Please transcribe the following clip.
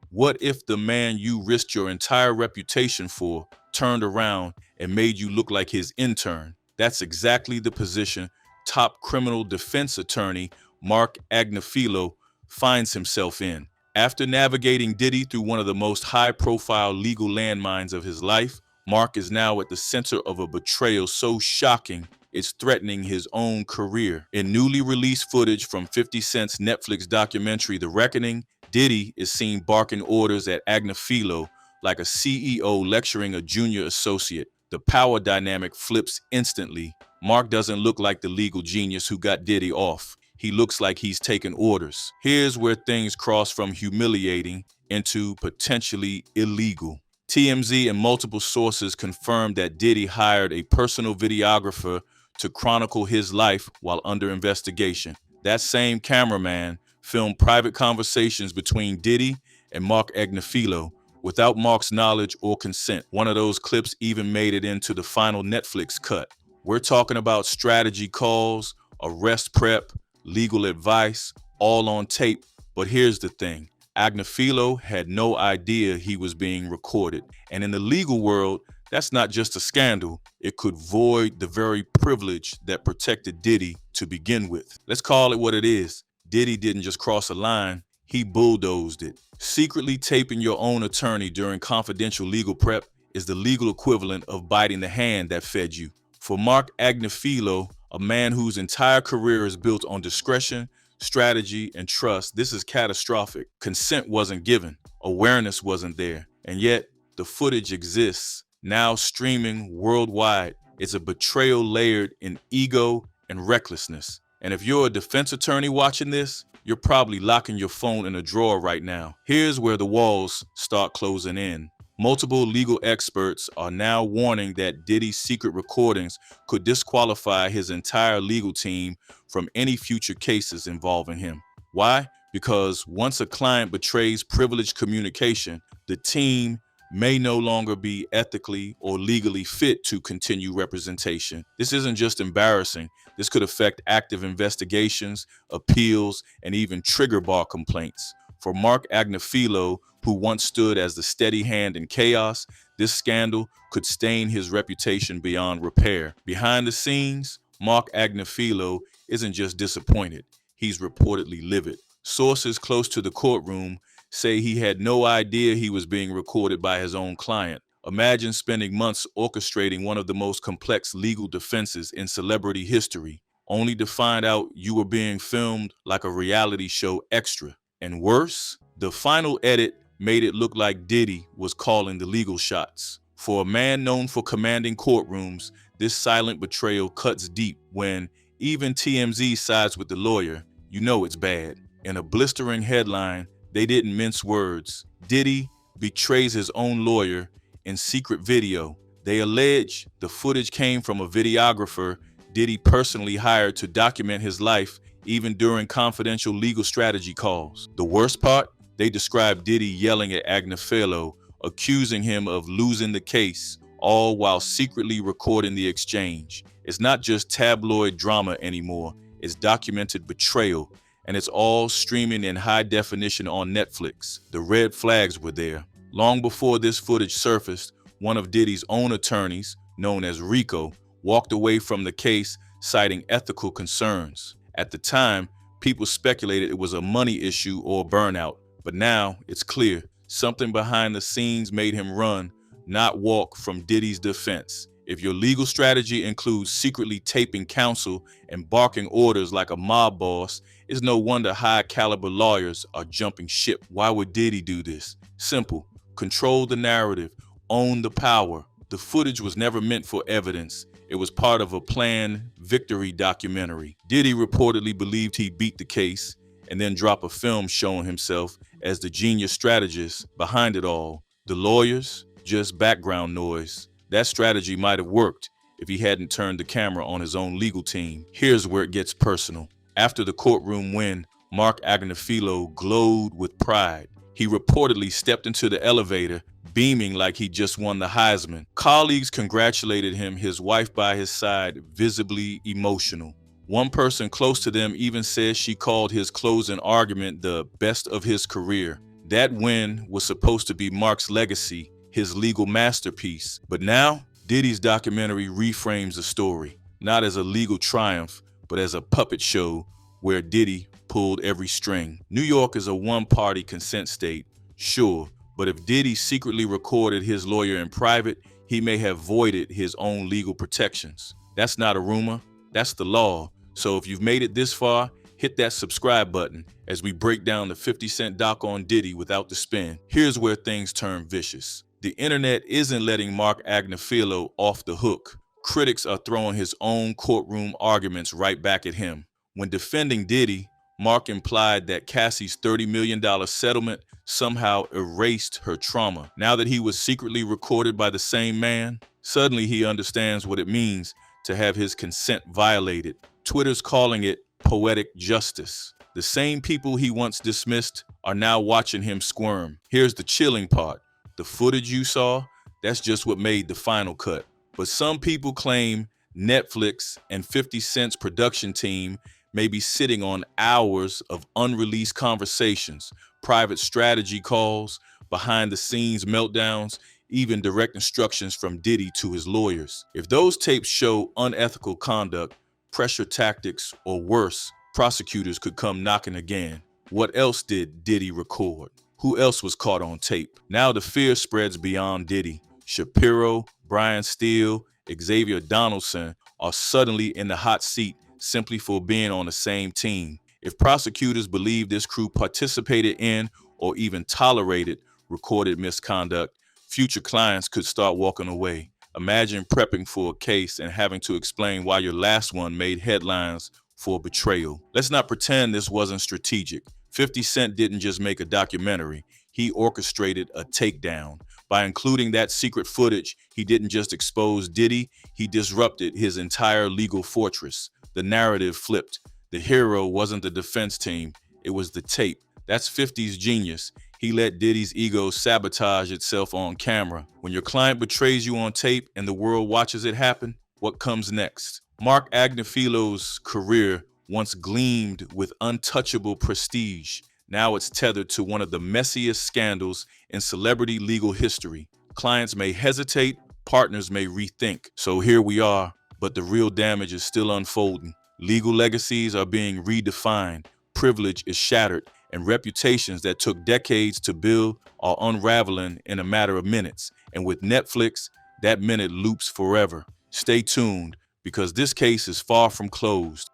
What if the man you risked your entire reputation for turned around and made you look like his intern? That's exactly the position top criminal defense attorney Marc Agnifilo finds himself in. After navigating Diddy through one of the most high-profile legal landmines of his life, Mark is now at the center of a betrayal so shocking it's threatening his own career. In newly released footage from 50 Cent's Netflix documentary The Reckoning, Diddy is seen barking orders at Agnifilo like a CEO lecturing a junior associate. The power dynamic flips instantly. Mark doesn't look like the legal genius who got Diddy off. He looks like he's taking orders. Here's where things cross from humiliating into potentially illegal. TMZ and multiple sources confirmed that Diddy hired a personal videographer to chronicle his life while under investigation. That same cameraman filmed private conversations between Diddy and Marc Agnifilo without Mark's knowledge or consent. One of those clips even made it into the final Netflix cut. We're talking about strategy calls, arrest prep, legal advice, all on tape. But here's the thing. Agnifilo had no idea he was being recorded. And in the legal world, that's not just a scandal. It could void the very privilege that protected Diddy to begin with. Let's call it what it is. Diddy didn't just cross a line, he bulldozed it. Secretly taping your own attorney during confidential legal prep is the legal equivalent of biting the hand that fed you. For Marc Agnifilo, a man whose entire career is built on discretion, strategy, and trust, this is catastrophic. Consent wasn't given, awareness wasn't there, and yet the footage exists, now streaming worldwide. It's a betrayal layered in ego and recklessness. And if you're a defense attorney watching this, you're probably locking your phone in a drawer right now. Here's where the walls start closing in. Multiple legal experts are now warning that Diddy's secret recordings could disqualify his entire legal team from any future cases involving him. Why? Because once a client betrays privileged communication, the team may no longer be ethically or legally fit to continue representation. This isn't just embarrassing. This could affect active investigations, appeals, and even trigger bar complaints. For Marc Agnifilo, who once stood as the steady hand in chaos, this scandal could stain his reputation beyond repair. Behind the scenes, Marc Agnifilo isn't just disappointed, he's reportedly livid. Sources close to the courtroom say he had no idea he was being recorded by his own client. Imagine spending months orchestrating one of the most complex legal defenses in celebrity history, only to find out you were being filmed like a reality show extra. And worse, the final edit made it look like Diddy was calling the legal shots. For a man known for commanding courtrooms, this silent betrayal cuts deep. When even TMZ sides with the lawyer, you know it's bad. In a blistering headline, they didn't mince words. Diddy betrays his own lawyer in secret video. They allege the footage came from a videographer Diddy personally hired to document his life even during confidential legal strategy calls. The worst part? They describe Diddy yelling at Agnifilo, accusing him of losing the case, all while secretly recording the exchange. It's not just tabloid drama anymore, it's documented betrayal, and it's all streaming in high definition on Netflix. The red flags were there. Long before this footage surfaced, one of Diddy's own attorneys, known as Rico, walked away from the case citing ethical concerns. At the time, people speculated it was a money issue or burnout, but now it's clear something behind the scenes made him run, not walk, from Diddy's defense. If your legal strategy includes secretly taping counsel and barking orders like a mob boss, it's no wonder high-caliber lawyers are jumping ship. Why would Diddy do this? Simple. Control the narrative. Own the power. The footage was never meant for evidence. It was part of a planned victory documentary. Diddy reportedly believed he beat the case and then dropped a film showing himself as the genius strategist behind it all. The lawyers, just background noise. That strategy might have worked if he hadn't turned the camera on his own legal team. Here's where it gets personal. After the courtroom win, Marc Agnifilo glowed with pride. He reportedly stepped into the elevator, beaming like he just won the Heisman. Colleagues congratulated him, his wife by his side, visibly emotional. One person close to them even says she called his closing argument the best of his career. That win was supposed to be Marc's legacy, his legal masterpiece. But now, Diddy's documentary reframes the story, not as a legal triumph, but as a puppet show where Diddy pulled every string. New York is a one-party consent state, sure, but if Diddy secretly recorded his lawyer in private, he may have voided his own legal protections. That's not a rumor, that's the law. So if you've made it this far, hit that subscribe button as we break down the 50-cent doc on Diddy without the spin. Here's where things turn vicious. The internet isn't letting Marc Agnifilo off the hook. Critics are throwing his own courtroom arguments right back at him. When defending Diddy, Marc implied that Cassie's $30 million settlement somehow erased her trauma. Now that he was secretly recorded by the same man, suddenly he understands what it means to have his consent violated. Twitter's calling it poetic justice. The same people he once dismissed are now watching him squirm. Here's the chilling part. The footage you saw, that's just what made the final cut. But some people claim Netflix and 50 Cent's production team may be sitting on hours of unreleased conversations, private strategy calls, behind-the-scenes meltdowns, even direct instructions from Diddy to his lawyers. If those tapes show unethical conduct, pressure tactics, or worse, prosecutors could come knocking again. What else did Diddy record? Who else was caught on tape? Now the fear spreads beyond Diddy. Shapiro, Brian Steele, Xavier Donaldson are suddenly in the hot seat simply for being on the same team. If prosecutors believe this crew participated in or even tolerated recorded misconduct, future clients could start walking away. Imagine prepping for a case and having to explain why your last one made headlines for betrayal. Let's not pretend this wasn't strategic. 50 Cent didn't just make a documentary, he orchestrated a takedown. By including that secret footage, he didn't just expose Diddy, he disrupted his entire legal fortress. The narrative flipped. The hero wasn't the defense team, it was the tape. That's 50's genius. He let Diddy's ego sabotage itself on camera. When your client betrays you on tape and the world watches it happen, what comes next? Marc Agnifilo's career once gleamed with untouchable prestige. Now it's tethered to one of the messiest scandals in celebrity legal history. Clients may hesitate, partners may rethink. So here we are, but the real damage is still unfolding. Legal legacies are being redefined, privilege is shattered, and reputations that took decades to build are unraveling in a matter of minutes. And with Netflix, that minute loops forever. Stay tuned, because this case is far from closed.